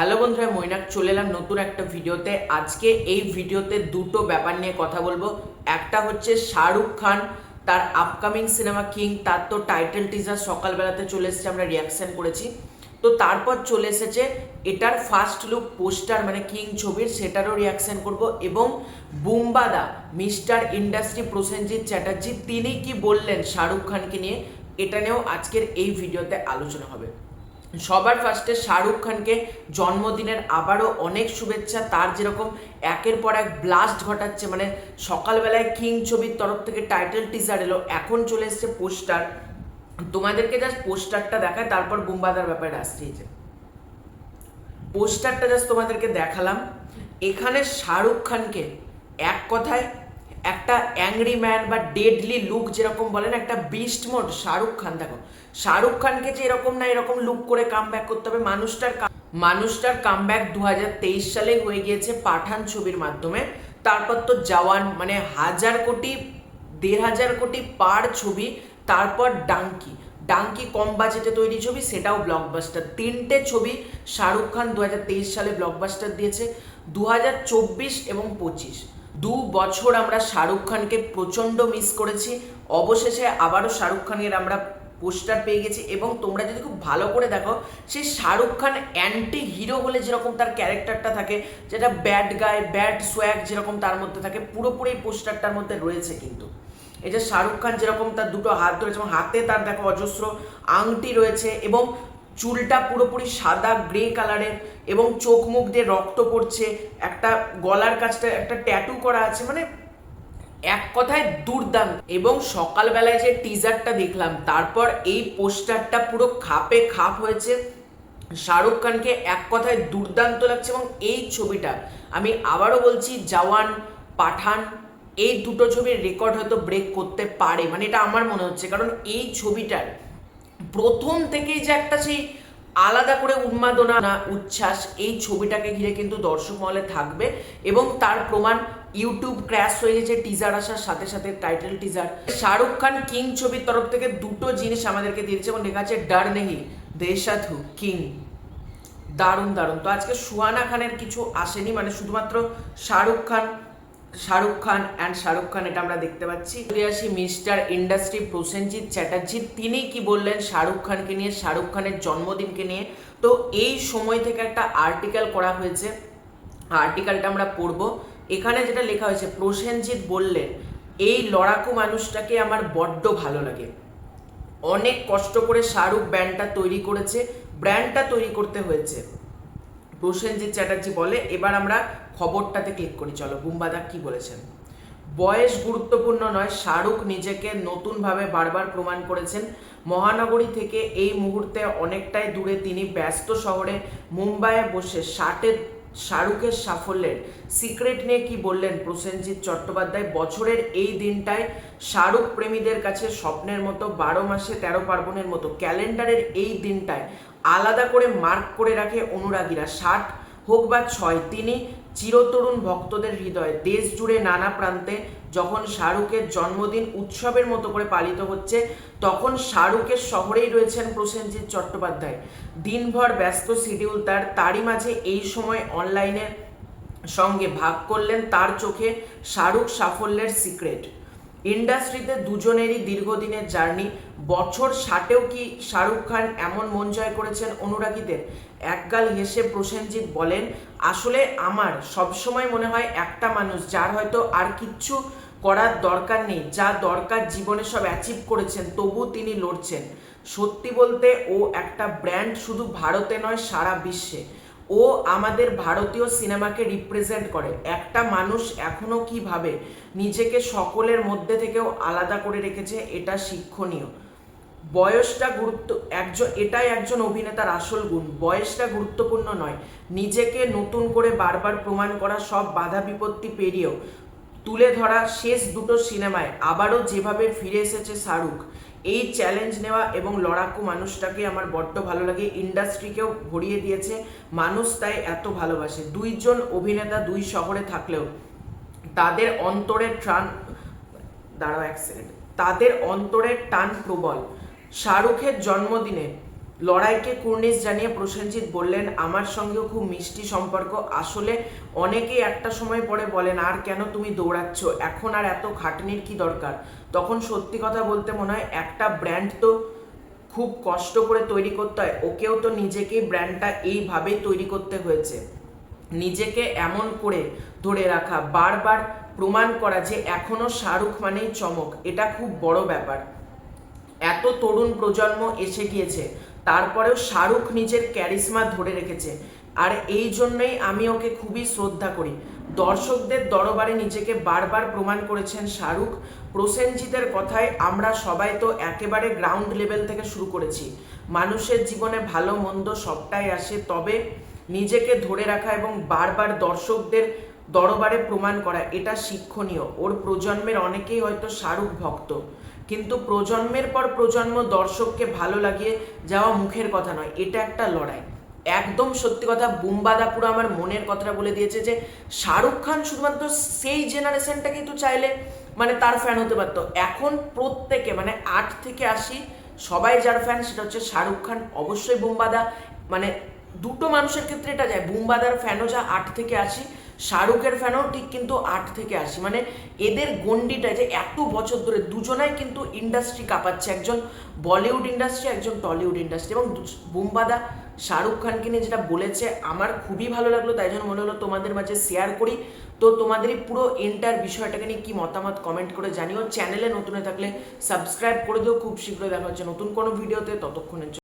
Hello বন্ধুরা, মৈনাক চলে এলাম নতুন একটা ভিডিওতে। আজকে এই ভিডিওতে দুটো ব্যাপার নিয়ে কথা বলবো। একটা হচ্ছে শাহরুখ খান, তার আপকামিং সিনেমা কিং, তার তো টাইটেল টিজার সকালবেলাতে চলে এসেছে, আমরা রিয়াকশন করেছি। তো তারপর চলে এসেছে এটার ফার্স্ট লুক পোস্টার, মানে কিং ছবির, সেটারও রিয়াকশন করব। এবং বুম্বাদা মিস্টার ইন্ডাস্ট্রি প্রসেনজিৎ চ্যাটার্জি, তিনি কি বললেন শাহরুখ খানকে নিয়ে, এটা নিয়েও আজকের এই ভিডিওতে আলোচনা হবে। সবার ফার্স্টে শাহরুখ খানকে জন্মদিনের আবারও অনেক শুভেচ্ছা। তার যেরকম একের পর এক ব্লাস্ট ঘটাচ্ছে, মানে সকালবেলায় কিং ছবির তরফ থেকে টাইটেল টিজার এলো, এখন চলে এসছে পোস্টার। তোমাদেরকে জাস্ট পোস্টারটা দেখায়, তারপর বুম্বাদার ব্যাপারে আসছে। এই যে পোস্টারটা জাস্ট তোমাদেরকে দেখালাম, এখানে শাহরুখ খানকে এক কথায় একটা অ্যাংরি ম্যান বা ডেডলি লুক যেরকম বলেন, একটা বিস্ট মোড শাহরুখ খান। দেখো শাহরুখ খানকে যে এরকম না এরকম লুক করে কামব্যাক করতে হবে। মানুষটার কামব্যাক 2023 সালে হয়ে গিয়েছে পাঠান ছবির মাধ্যমে। তারপর তো জওয়ান, মানে 1000 কোটি 1500 কোটি পার ছবি। তারপর ডাঙ্কি কম বাজেটে তৈরি ছবি, সেটাও ব্লকবাস্টার। তিনটে ছবি শাহরুখ খান 2023 সালে ব্লকবাস্টার দিয়েছে। 2024 এবং 25 2 বছর আমরা শাহরুখ খানকে প্রচণ্ড মিস করেছি। অবশেষে আবারও শাহরুখ খানের আমরা পোস্টার পেয়ে গেছি। এবং তোমরা যদি খুব ভালো করে দেখো, সেই শাহরুখ খান অ্যান্টি হিরো হলে যেরকম তার ক্যারেক্টারটা থাকে, যেটা ব্যাড গাই, ব্যাড সোয়াগ যেরকম তার মধ্যে থাকে, পুরোপুরি পোস্টারটার মধ্যে রয়েছে। কিন্তু এই যে শাহরুখ খান যেরকম তার দুটো হাত ধরেছে এবং হাতে তার দেখো অজস্র আংটি রয়েছে, এবং চুলটা পুরোপুরি সাদা গ্রে কালারের, এবং চোখ মুখ দিয়ে রক্ত পড়ছে, একটা গলার কাছটা একটা ট্যাটু করা আছে, মানে এক কথায় দুর্দান্ত। এবং সকালবেলায় যে টিজারটা দেখলাম, তারপর এই পোস্টারটা পুরো খাপে খাপ হয়েছে। শাহরুখ খানকে এক কথায় দুর্দান্ত লাগছে। এবং এই ছবিটা আমি আবারও বলছি, জওয়ান, পাঠান, এই দুটো ছবির রেকর্ড হয়তো ব্রেক করতে পারে, মানে এটা আমার মনে হচ্ছে। কারণ এই ছবিটার প্রথম থেকেই যে একটা সেই আলাদা করে উন্মাদনা, উচ্ছ্বাস এই ছবিটাকে ঘিরে কিন্তু দর্শক মহলে থাকবে। এবং তার প্রমাণ ইউটিউব ক্র্যাশ হয়ে গেছে টিজার আসার সাথে সাথে, title teaser. Shahrukh Khan king ছবির তরফ থেকে দুটো জিনিস আমাদেরকে দিয়েছে, এবং লেখা আছে ডার নেহি দেশাধু কিং। দারুণ দারুণ। তো আজকে সুহানা খানের কিছু আসেনি, মানে শুধুমাত্র শাহরুখ খান অ্যান্ড শাহরুখ খান, এটা আমরা দেখতে পাচ্ছি। আসি মিস্টার ইন্ডাস্ট্রি প্রসেনজিৎ চ্যাটার্জি, তিনি কি বললেন শাহরুখ খানকে নিয়ে, শাহরুখ খানের জন্মদিনকে নিয়ে। তো এই সময় থেকে একটা আর্টিকেল করা হয়েছে, আর্টিকেলটা আমরা পড়বো। এখানে যেটা লেখা হয়েছে, প্রসেনজিৎ বললেন, এই লড়াকু মানুষটাকে আমার বড্ড ভালো লাগে। অনেক কষ্ট করে শাহরুখ ব্র্যান্ডটা তৈরি করতে হয়েছে, প্রসেনজিৎ চ্যাটার্জি বলে। এবার আমরা খবরটাতে ক্লিক করি, চলো বুম্বাদা কি বলেছেন। বয়স গুরুত্বপূর্ণ নয়, শাহরুখ নিজেকে নতুনভাবে বারবার প্রমাণ করেছেন। মহানগরী থেকে এই মুহূর্তে অনেকটাই দূরে তিনি ব্যস্ত শহরে মুম্বাইয়ে বসে শাহরুখের সাফল্যের সিক্রেট নিয়ে কি বললেন প্রসেনজিৎ চট্টোপাধ্যায়। বছরের এই দিনটায় শাহরুখ প্রেমীদের কাছে স্বপ্নের মতো, 12 মাসে 13 পার্বণের মতো। ক্যালেন্ডারের এই দিনটায় আলাদা করে মার্ক করে রাখে অনুরাগীরা। 60 হোক বা 6, তিনি চিরতরুণ ভক্তদের হৃদয়ে। দেশ জুড়ে নানা প্রান্তে যখন শাহরুখের জন্মদিন উৎসবের মতো করে পালিত হচ্ছে, তখন শাহরুখের শহরেই রয়েছেন প্রসেনজিৎ চট্টোপাধ্যায়। দিনভর ব্যস্ত শিডিউল তারই মাঝে এই সময় অনলাইনের সঙ্গে ভাগ করলেন তার চোখে শাহরুখ সাফল্যের সিক্রেট। ইন্ডাস্ট্রিতে দুজনেরই দীর্ঘদিনের জার্নি। বছর 60-এও কি শাহরুখ খান এমন মন জয় করেছেন অনুরাগীদের? একগাল হেসে প্রসেনজিৎ বলেন, আসলে আমার সবসময় মনে হয় একটা মানুষ যার হয়তো আর কিচ্ছু করার দরকার নেই, যা দরকার জীবনে সব অ্যাচিভ করেছেন, তবু তিনি লড়ছেন। সত্যি বলতে ও একটা ব্র্যান্ড, শুধু ভারতে নয় সারা বিশ্বে। ও আমাদের ভারতীয় সিনেমাকে রিপ্রেজেন্ট করে। একটা মানুষ এখনো কি ভাবে, নিজেকে সকলের মধ্যে থেকেও আলাদা করে রেখেছে, এটা শিক্ষণীয়। এটাই একজন অভিনেতার আসল গুণ। বয়সটা গুরুত্বপূর্ণ নয়, নিজেকে নতুন করে বারবার প্রমাণ করা, সব বাধা বিপত্তি পেরিয়েও তুলে ধরা। শেষ দুটো সিনেমায় আবারও যেভাবে ফিরে এসেছে শাহরুখ, এই চ্যালেঞ্জ নেওয়া এবং লড়াকু মানুষটাকে আমার বড্ড ভালো লাগে। ইন্ডাস্ট্রিকেও ভরিয়ে দিয়েছে মানুষ, তাই এত ভালোবাসে। দুইজন অভিনেতা দুই শহরে থাকলেও তাদের অন্তরের টান প্রবল। শাহরুখের জন্মদিনে লড়াইকে কুর্নিশ জানিয়ে প্রসেনজিৎ বললেন, আমার সঙ্গেও খুব মিষ্টি সম্পর্ক। আসলে অনেকেই একটা সময় পরে বলেন, আর কেন তুমি দৌড়াচ্ছ, এখন আর এত খাটনির কি দরকার। তখন সত্যি কথা বলতে মনে হয় একটা ব্র্যান্ড তো খুব কষ্ট করে তৈরি করতে হয়, ওকেও তো নিজেকেই ব্র্যান্ডটা এইভাবেই তৈরি করতে হয়েছে। নিজেকে এমন করে ধরে রাখা, বারবার প্রমাণ করা যে এখনো শাহরুখ মানেই চমক, এটা খুব বড় ব্যাপার। এত তরুণ প্রজন্ম এসে গিয়েছে, তারপরেও শাহরুখ নিজের ক্যারিশমা ধরে রেখেছে, আর এই জন্যই আমি ওকে খুবই শ্রদ্ধা করি। দর্শকদের দরবারে নিজেকে বারবার প্রমাণ করেছেন শাহরুখ। প্রসেনজিতের কথায় আমরা সবাই তো একেবারে গ্রাউন্ড লেভেল থেকে শুরু করেছি। মানুষের জীবনে ভালো মন্দ সবটাই আসে, তবে নিজেকে ধরে রাখা এবং বারবার দর্শকদের দরবারে প্রমাণ করা, এটা শিক্ষণীয়। ওর প্রজন্মের অনেকেই হয়তো শাহরুখ ভক্ত, কিন্তু প্রজন্মের পর প্রজন্ম দর্শককে ভালো লাগিয়ে যাওয়া মুখের কথা নয়, এটা একটা লড়াই। একদম সত্যি কথা, বুম্বাদা পুরো আমার মনের কথাটা বলে দিয়েছে যে শাহরুখ খান শুধুমাত্র সেই জেনারেশনটা কিন্তু চাইলে মানে তার ফ্যান হতে পারতো। এখন প্রত্যেকে মানে 8 থেকে 80 সবাই যার ফ্যান সেটা হচ্ছে শাহরুখ খান। অবশ্যই বুম্বাদা, মানে দুটো মানুষের ক্ষেত্রে এটা যায়, বুম্বাদার ফ্যানও যা 8 থেকে 80, শাহরুখের ফ্যানও ঠিক কিন্তু 8 থেকে 80। মানে এদের গন্ডিটা যে এত বছর ধরে দুজনাই কিন্তু ইন্ডাস্ট্রি কাঁপাচ্ছে, একজন বলিউড ইন্ডাস্ট্রি, একজন টলিউড ইন্ডাস্ট্রি। এবং বুম্বাদা শাহরুখ খানকে নিয়ে যেটা বলেছে আমার খুবই ভালো লাগলো, তাই জন্য মনে হলো তোমাদের মাঝে শেয়ার করি। তো তোমাদের এই পুরো এন্টার বিষয়টাকে নিয়ে কি মতামত কমেন্ট করে জানিও। চ্যানেলে নতুন হয়ে থাকলে সাবস্ক্রাইব করে দিও। খুব শীঘ্রই দেখা হচ্ছে নতুন কোনো ভিডিওতে, ততক্ষণের জন্য